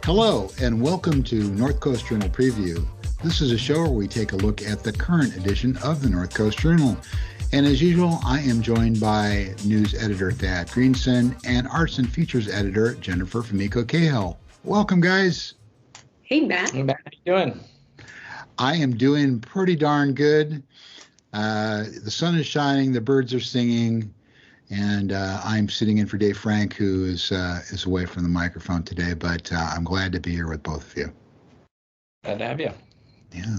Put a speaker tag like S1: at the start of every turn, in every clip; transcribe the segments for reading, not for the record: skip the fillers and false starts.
S1: Hello, and welcome to North Coast Journal Preview. This is a show where we take a look at the current edition of the North Coast Journal. And as usual, I am joined by news editor Thad Greenson and arts and features editor Jennifer Fumiko Cahill. Welcome, guys.
S2: Hey, Matt.
S3: Hey, Matt. How you doing?
S1: I am doing pretty darn good. The sun is shining, the birds are singing, and I'm sitting in for Dave Frank, who is away from the microphone today, but I'm glad to be here with both of you.
S3: Glad to have you.
S1: Yeah.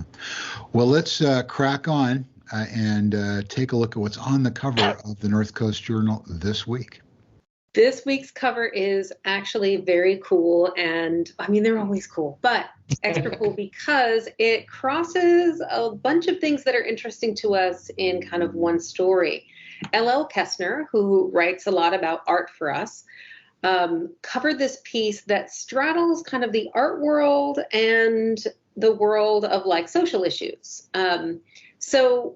S1: Well, let's crack on and take a look at what's on the cover of the North Coast Journal this week.
S2: This week's cover is actually very cool, and I mean, they're always cool, but extra cool because it crosses a bunch of things that are interesting to us in kind of one story. L.L. Kestner, who writes a lot about art for us, covered this piece that straddles kind of the art world and the world of like social issues. So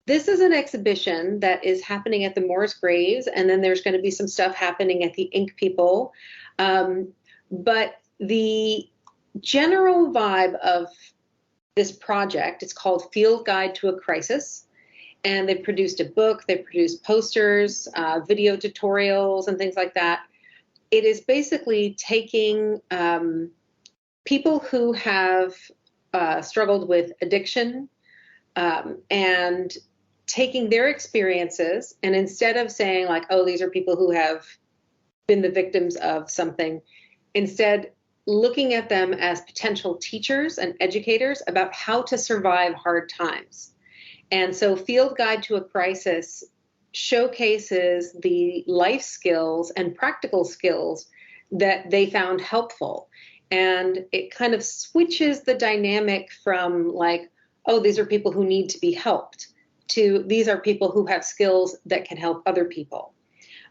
S2: this is an exhibition that is happening at the Morris Graves, and then there's going to be some stuff happening at the Ink People. But the general vibe of this project, it's called Field Guide to a Crisis. And they've produced a book, they've produced posters, video tutorials, and things like that. It is basically taking people who have struggled with addiction and taking their experiences, and instead of saying like, oh, these are people who have been the victims of something, instead looking at them as potential teachers and educators about how to survive hard times. And so Field Guide to a Crisis showcases the life skills and practical skills that they found helpful. And it kind of switches the dynamic from like, oh, these are people who need to be helped, to these are people who have skills that can help other people.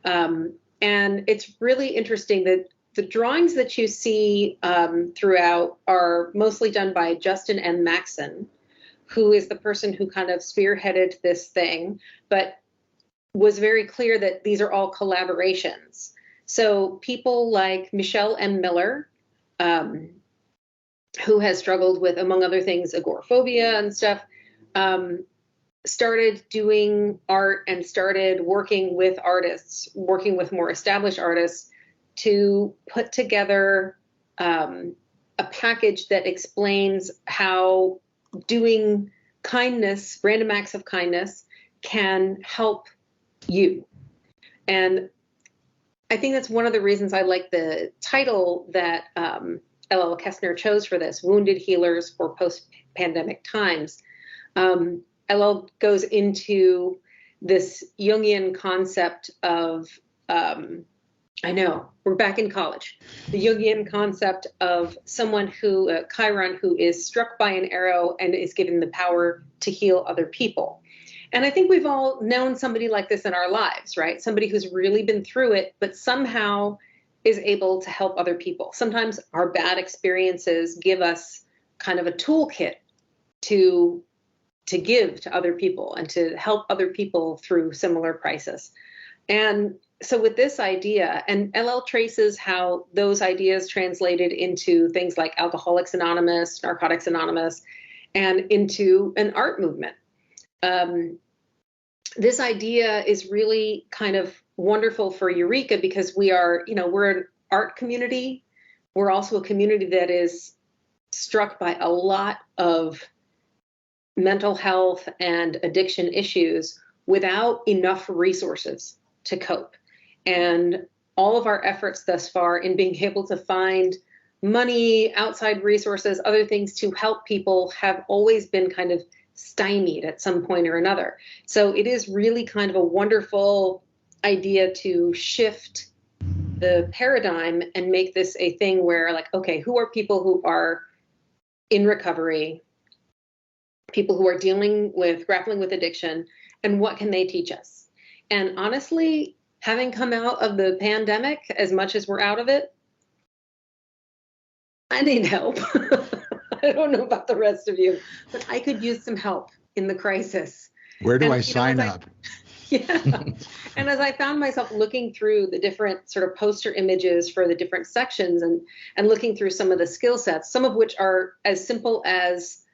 S2: And it's really interesting that the drawings that you see throughout are mostly done by Justin M. Maxson, who is the person who kind of spearheaded this thing, but was very clear that these are all collaborations. So people like Michelle M. Miller, who has struggled with, among other things, agoraphobia and stuff, started doing art and started working with artists, working with more established artists to put together a package that explains how doing kindness, random acts of kindness, can help you. And I think that's one of the reasons I like the title that L.L. Kestner chose for this, Wounded Healers for Post-Pandemic Times. L.L. goes into this Jungian concept of, I know, we're back in college. The Jungian concept of someone who, Chiron, who is struck by an arrow and is given the power to heal other people. And I think we've all known somebody like this in our lives, right? Somebody who's really been through it, but somehow is able to help other people. Sometimes our bad experiences give us kind of a toolkit to give to other people and to help other people through similar crisis. And so with this idea, and LL traces how those ideas translated into things like Alcoholics Anonymous, Narcotics Anonymous, and into an art movement. This idea is really kind of wonderful for Eureka because we are, we're an art community. We're also a community that is struck by a lot of mental health and addiction issues without enough resources to cope. And all of our efforts thus far in being able to find money, outside resources, other things to help people have always been kind of stymied at some point or another. So it is really kind of a wonderful idea to shift the paradigm and make this a thing where, like, okay, who are people who are in recovery, people who are grappling with addiction, and what can they teach us? And honestly, having come out of the pandemic, as much as we're out of it, I need help. I don't know about the rest of you, but I could use some help in the crisis.
S1: Where do I sign up?
S2: Yeah. And as I found myself looking through the different sort of poster images for the different sections and looking through some of the skill sets, some of which are as simple as,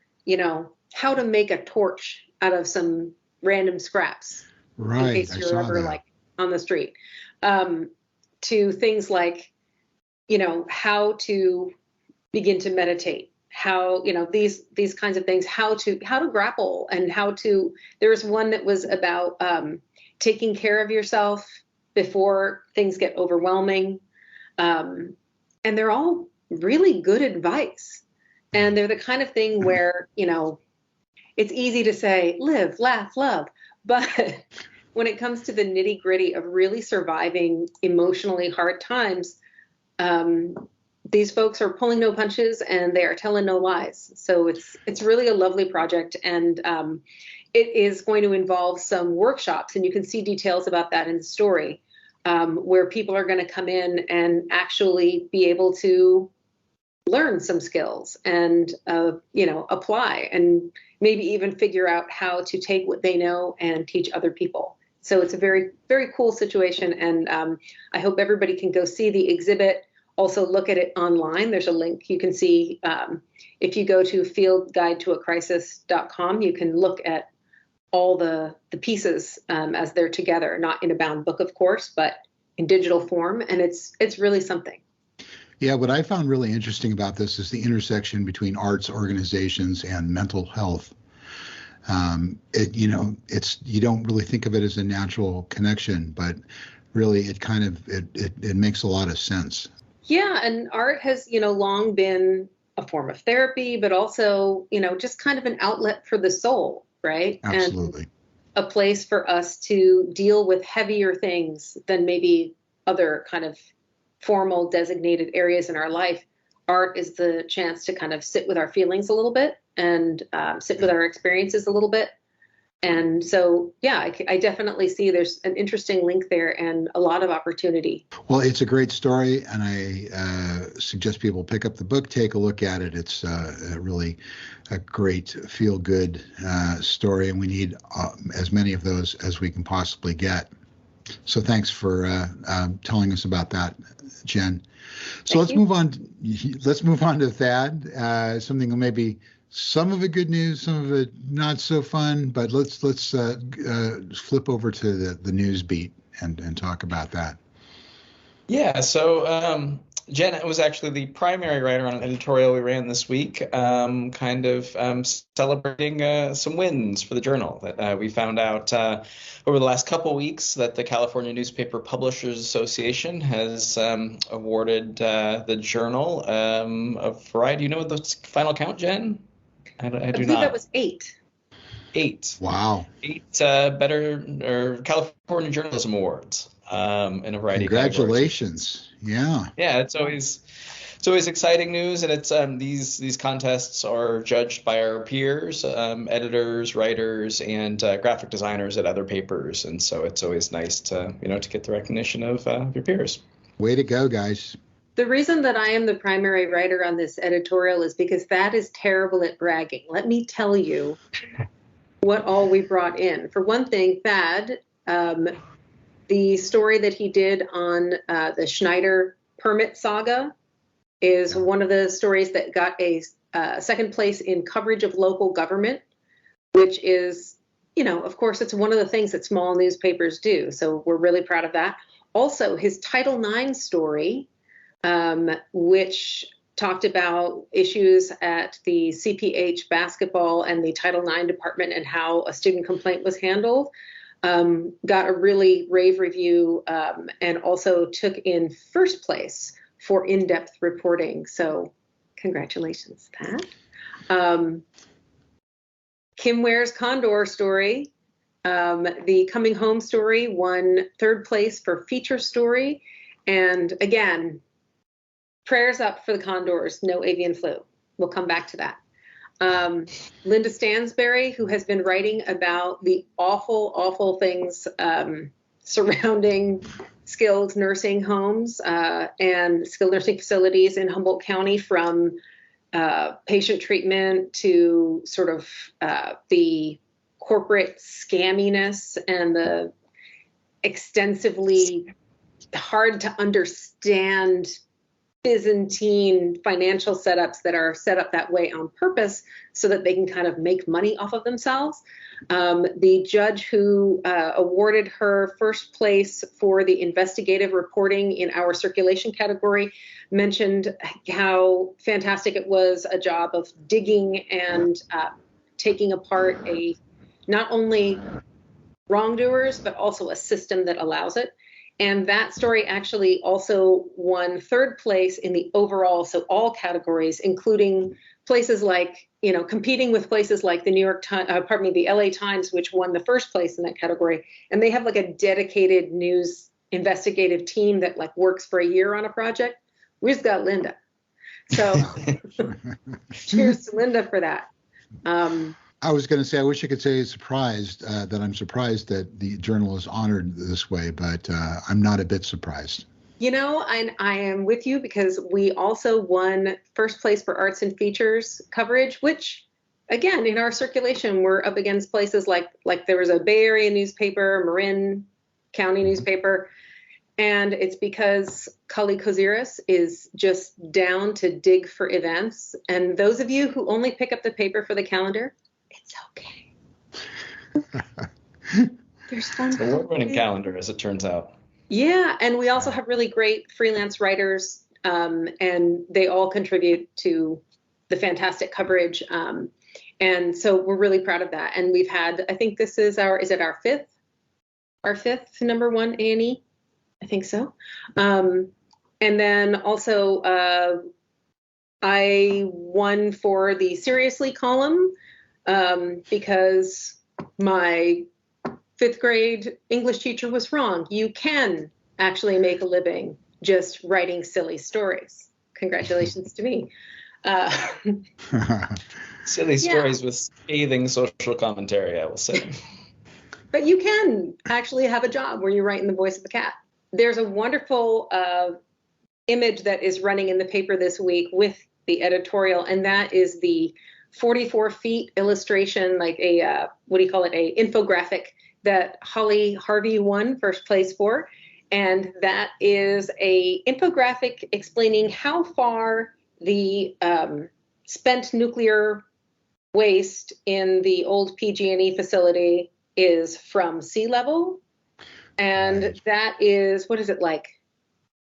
S2: how to make a torch out of some random scraps.
S1: Right.
S2: In case you're ever like on the street. To things like, how to begin to meditate, how, these kinds of things, how to grapple, and there's one that was about taking care of yourself before things get overwhelming. And they're all really good advice. And they're the kind of thing where, it's easy to say, live, laugh, love. But when it comes to the nitty gritty of really surviving emotionally hard times, these folks are pulling no punches and they are telling no lies. So it's really a lovely project, and it is going to involve some workshops, and you can see details about that in the story, where people are going to come in and actually be able to learn some skills and apply, and maybe even figure out how to take what they know and teach other people. So it's a very, very cool situation, and I hope everybody can go see the exhibit. Also look at it online. There's a link you can see. If you go to fieldguidetoacrisis.com, you can look at all the pieces as they're together, not in a bound book, of course, but in digital form. And it's really something.
S1: Yeah, what I found really interesting about this is the intersection between arts organizations and mental health. You don't really think of it as a natural connection, but really it kind of, it makes a lot of sense.
S2: Yeah. And art has, long been a form of therapy, but also, just kind of an outlet for the soul, right?
S1: Absolutely.
S2: And a place for us to deal with heavier things than maybe other kind of formal designated areas in our life. Art is the chance to kind of sit with our feelings a little bit and sit with our experiences a little bit. And so, yeah, I definitely see there's an interesting link there and a lot of opportunity.
S1: Well, it's a great story, and I suggest people pick up the book, take a look at it. It's really a great feel-good story, and we need as many of those as we can possibly get. So thanks for telling us about that, Jen. So let's move on. Let's move on to Thad. Something maybe. Some of it good news, some of it not so fun, but let's flip over to the news beat and talk about that.
S3: Yeah, so Jen was actually the primary writer on an editorial we ran this week, celebrating some wins for the journal. That we found out over the last couple weeks that the California Newspaper Publishers Association has awarded the journl a variety. Do you know the final count, Jen? I do not.
S2: That was 8.
S3: 8.
S1: Wow.
S3: 8 California Journalism Awards in a variety of categories.
S1: Congratulations. Yeah.
S3: Yeah, it's always exciting news, and it's these contests are judged by our peers, editors, writers, and graphic designers at other papers, and so it's always nice to get the recognition of your peers.
S1: Way to go, guys.
S2: The reason that I am the primary writer on this editorial is because Thad is terrible at bragging. Let me tell you what all we brought in. For one thing, Thad, the story that he did on the Schneider permit saga is one of the stories that got a second place in coverage of local government, which is, of course, it's one of the things that small newspapers do. So we're really proud of that. Also, his Title IX story, which talked about issues at the CPH basketball and the Title IX department and how a student complaint was handled, got a really rave review and also took in first place for in-depth reporting. So congratulations, Pat. Kim Ware's Condor story, the Coming Home story, won third place for feature story. And again, prayers up for the condors, no avian flu. We'll come back to that. Linda Stansberry, who has been writing about the awful, awful things surrounding skilled nursing homes and skilled nursing facilities in Humboldt County, from patient treatment to sort of the corporate scamminess and the extensively hard to understand Byzantine financial setups that are set up that way on purpose so that they can kind of make money off of themselves. The judge who awarded her first place for the investigative reporting in our circulation category mentioned how fantastic it was, a job of digging and taking apart not only wrongdoers, but also a system that allows it. And that story actually also won third place in the overall, so all categories, including places like, competing with places like the the LA Times, which won the first place in that category. And they have like a dedicated news investigative team that like works for a year on a project. We just got Linda. So cheers to Linda for that.
S1: I was going to say, I wish I could say surprised, that I'm surprised that the journal is honored this way, but I'm not a bit surprised.
S2: I am with you, because we also won first place for arts and features coverage, which, again, in our circulation, we're up against places like there was a Bay Area newspaper, Marin County newspaper, and it's because Kali Koziris is just down to dig for events. And those of you who only pick up the paper for the calendar, it's okay. There's fun.
S3: It's an award-winning calendar, as it turns out.
S2: Yeah, and we also have really great freelance writers, and they all contribute to the fantastic coverage. And so we're really proud of that. And we've had, I think this is our fifth number one A&E? I think so. And then also I won for the Seriously column, because my fifth grade English teacher was wrong. You can actually make a living just writing silly stories. Congratulations to me.
S3: Silly stories with scathing social commentary, I will say.
S2: But you can actually have a job where you write in the voice of a cat. There's a wonderful image that is running in the paper this week with the editorial, and that is the 44 feet illustration, like a, a infographic that Holly Harvey won first place for. And that is a infographic explaining how far the spent nuclear waste in the old PG&E facility is from sea level. And that is, what is it, like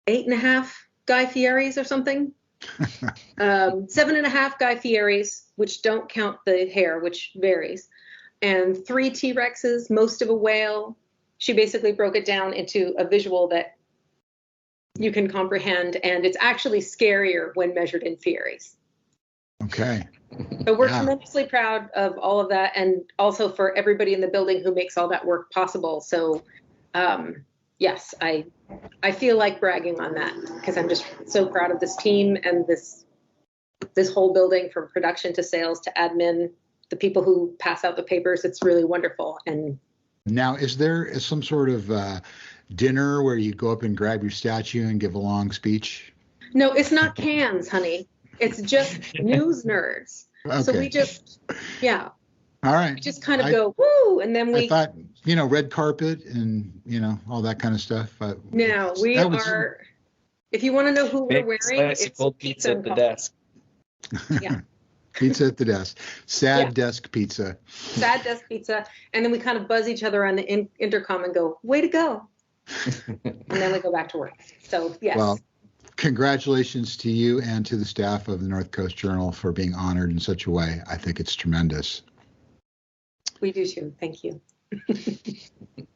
S2: 8.5 Guy Fieri's or something? 7.5 Guy Fieri's, which don't count the hair, which varies, and 3 T-Rexes, most of a whale. She basically broke it down into a visual that you can comprehend, and it's actually scarier when measured in Fieri's.
S1: Okay.
S2: So we're tremendously proud of all of that, and also for everybody in the building who makes all that work possible. So yes, I feel like bragging on that, because I'm just so proud of this team and this whole building, from production to sales to admin, the people who pass out the papers. It's really wonderful. And
S1: now, is there some sort of dinner where you go up and grab your statue and give a long speech?
S2: No, it's not cans, honey. It's just news nerds. Okay. So we just,
S1: all right.
S2: We just kind of go, woo, and then
S1: I thought, red carpet and, all that kind of stuff.
S2: No, we are, if you want to know who we're wearing, it's
S3: cold pizza at the desk.
S2: Yeah.
S1: Pizza at the desk. Sad desk pizza.
S2: Sad desk pizza. And then we kind of buzz each other on the intercom and go, way to go. And then we go back to work. So, yes. Well,
S1: congratulations to you and to the staff of the North Coast Journal for being honored in such a way. I think it's tremendous.
S2: We do too. Thank you.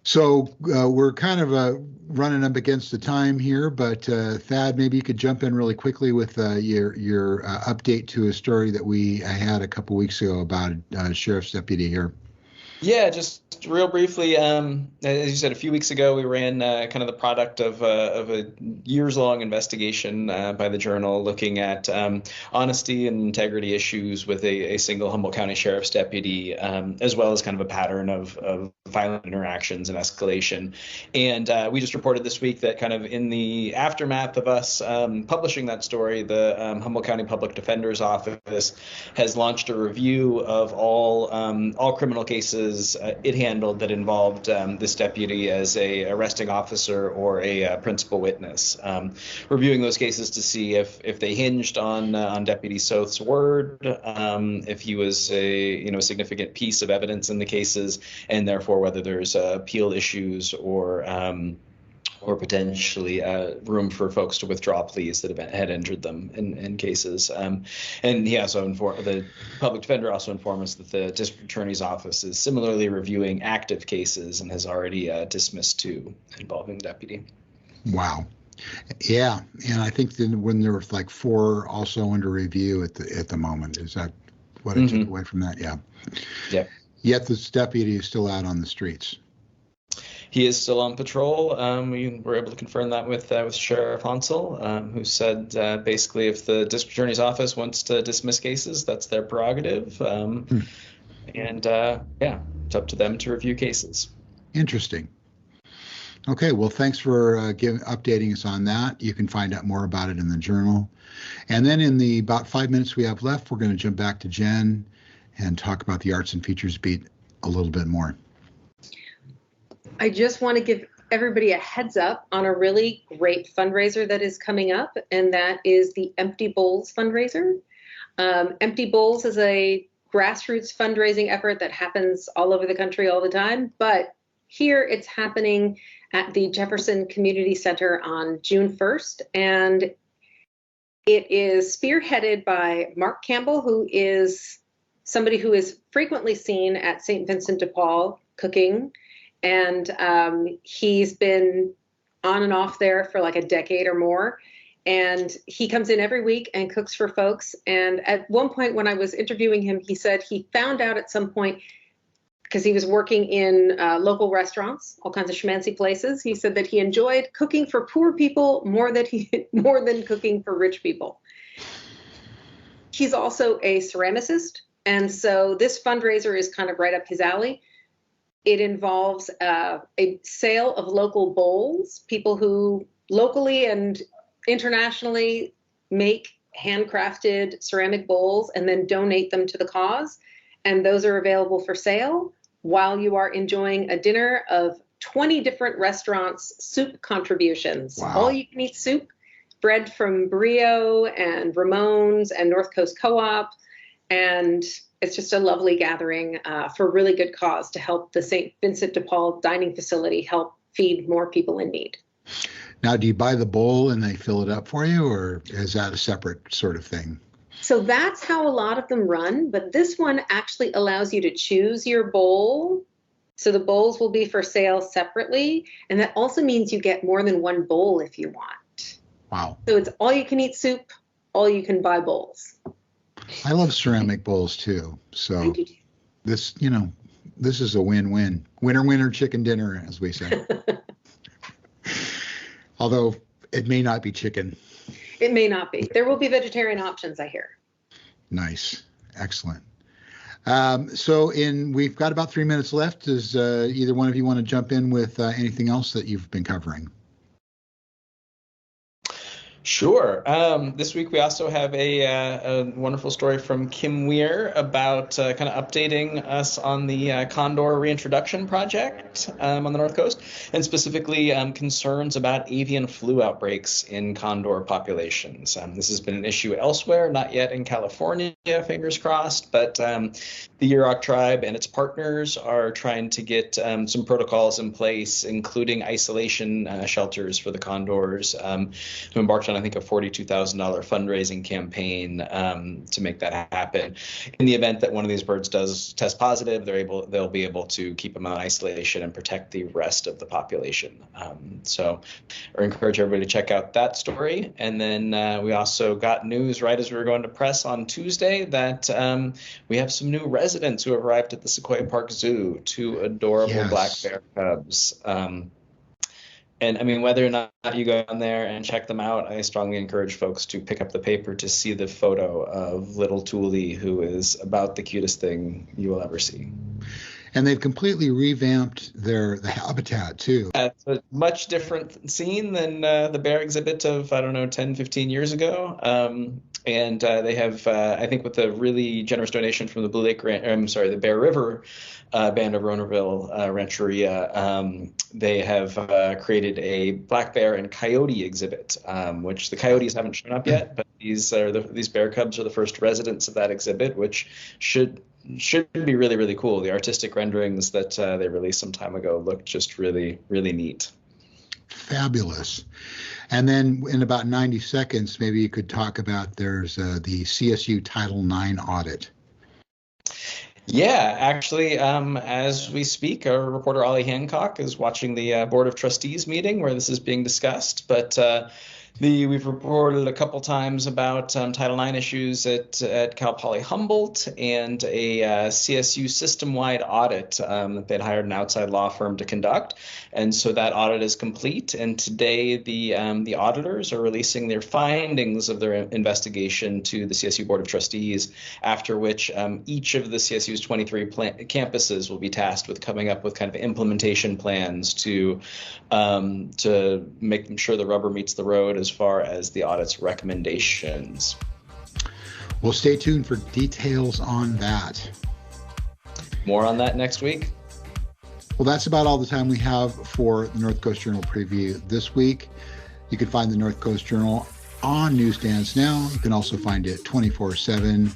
S1: So we're kind of running up against the time here, but Thad, maybe you could jump in really quickly with your update to a story that we had a couple weeks ago about a sheriff's deputy here.
S3: Yeah, just real briefly, as you said, a few weeks ago, we ran kind of the product of a years-long investigation by the Journal looking at honesty and integrity issues with a single Humboldt County Sheriff's deputy, as well as kind of a pattern of violent interactions and escalation. And we just reported this week that kind of in the aftermath of us publishing that story, the Humboldt County Public Defender's Office has launched a review of all criminal cases it handled that involved this deputy as a arresting officer or a principal witness, reviewing those cases to see if they hinged on Deputy Soth's word, if he was a significant piece of evidence in the cases, and therefore whether there's appeal issues or potentially room for folks to withdraw pleas that had injured them in cases. And he also the public defender also informed us that the district attorney's office is similarly reviewing active cases and has already dismissed 2 involving the deputy.
S1: Wow. Yeah, and I think then when there was like 4 also under review at the moment, is that what I took away from that? Yeah.
S3: Yeah.
S1: Yet this deputy is still out on the streets.
S3: He is still on patrol. We were able to confirm that with Sheriff Hansel, who said basically if the district attorney's office wants to dismiss cases, that's their prerogative. And it's up to them to review cases.
S1: Interesting. Okay, well, thanks for updating us on that. You can find out more about it in the Journal. And then in the about 5 minutes we have left, we're going to jump back to Jen and talk about the Arts and Features beat a little bit more.
S2: I just want to give everybody a heads up on a really great fundraiser that is coming up, and that is the Empty Bowls fundraiser. Empty Bowls is a grassroots fundraising effort that happens all over the country all the time, but here it's happening at the Jefferson Community Center on June 1st, and it is spearheaded by Mark Campbell, who is somebody who is frequently seen at St. Vincent de Paul cooking. And he's been on and off there for like a decade or more. And he comes in every week and cooks for folks. And at one point when I was interviewing him, he said he found out at some point, because he was working in local restaurants, all kinds of schmancy places, he said that he enjoyed cooking for poor people more than cooking for rich people. He's also a ceramicist. And so this fundraiser is kind of right up his alley. It involves a sale of local bowls, people who locally and internationally make handcrafted ceramic bowls and then donate them to the cause. And those are available for sale while you are enjoying a dinner of 20 different restaurants' soup contributions.
S1: Wow.
S2: All you can eat soup, bread from Brio and Ramon's and North Coast Co-op. And it's just a lovely gathering for a really good cause to help the St. Vincent de Paul dining facility help feed more people in need.
S1: Now, do you buy the bowl and they fill it up for you, or is that a separate sort of thing?
S2: So that's how a lot of them run, but this one actually allows you to choose your bowl. So the bowls will be for sale separately, and that also means you get more than one bowl if you want.
S1: Wow.
S2: So it's all you can eat soup, all you can buy bowls.
S1: I love ceramic bowls too. So this is a win-win. Winner, winner, chicken dinner, as we say. Although it may not be chicken.
S2: It may not be. There will be vegetarian options, I hear.
S1: Nice. Excellent. So we've got about 3 minutes left. Does either one of you want to jump in with anything else that you've been covering?
S3: Sure. This week we also have a wonderful story from Kim Weir about kind of updating us on the condor reintroduction project on the North Coast, and specifically concerns about avian flu outbreaks in condor populations. This has been an issue elsewhere, not yet in California, fingers crossed, but the Yurok tribe and its partners are trying to get some protocols in place, including isolation shelters for the condors, who embarked on, I think, a $42,000 fundraising campaign to make that happen. In the event that one of these birds does test positive, they'll be able to keep them in isolation and protect the rest of the population. So I encourage everybody to check out that story. And then we also got news right as we were going to press on Tuesday that we have some new residents who have arrived at the Sequoia Park Zoo, two adorable black bear cubs. And I mean, whether or not you go on there and check them out, I strongly encourage folks to pick up the paper to see the photo of little Thule, who is about the cutest thing you will ever see.
S1: And they've completely revamped the habitat, too.
S3: It's a much different scene than the bear exhibit of, 10, 15 years ago. And they have, I think, with a really generous donation from the the Bear River Band of Ronerville Rancheria, they have created a black bear and coyote exhibit, which the coyotes haven't shown up yet, but these bear cubs are the first residents of that exhibit, which should be really, really cool. The artistic renderings that they released some time ago look just really, really neat.
S1: Fabulous. And then in about 90 seconds, maybe you could talk about there's the CSU Title IX audit.
S3: Yeah, actually, as we speak, our reporter Ollie Hancock is watching the Board of Trustees meeting where this is being discussed. But we've reported a couple times about Title IX issues at Cal Poly Humboldt and a CSU system-wide audit that they'd hired an outside law firm to conduct. And so that audit is complete. And today the auditors are releasing their findings of their investigation to the CSU Board of Trustees, after which each of the CSU's 23 campuses will be tasked with coming up with kind of implementation plans to make sure the rubber meets the road as far as the audit's recommendations.
S1: Well, stay tuned for details on that.
S3: More on that next week.
S1: Well, that's about all the time we have for the North Coast Journal preview this week. You can find the North Coast Journal on newsstands now. You can also find it 24/7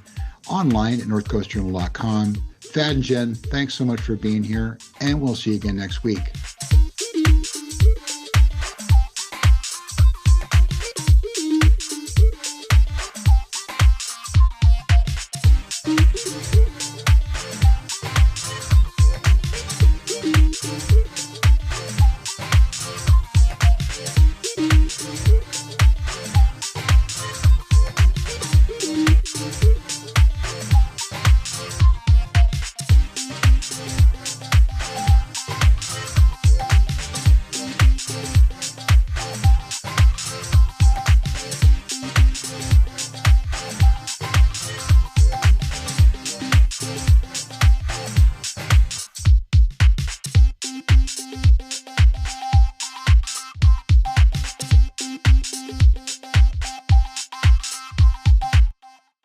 S1: online at northcoastjournal.com. Thad and Jen, thanks so much for being here, and we'll see you again next week.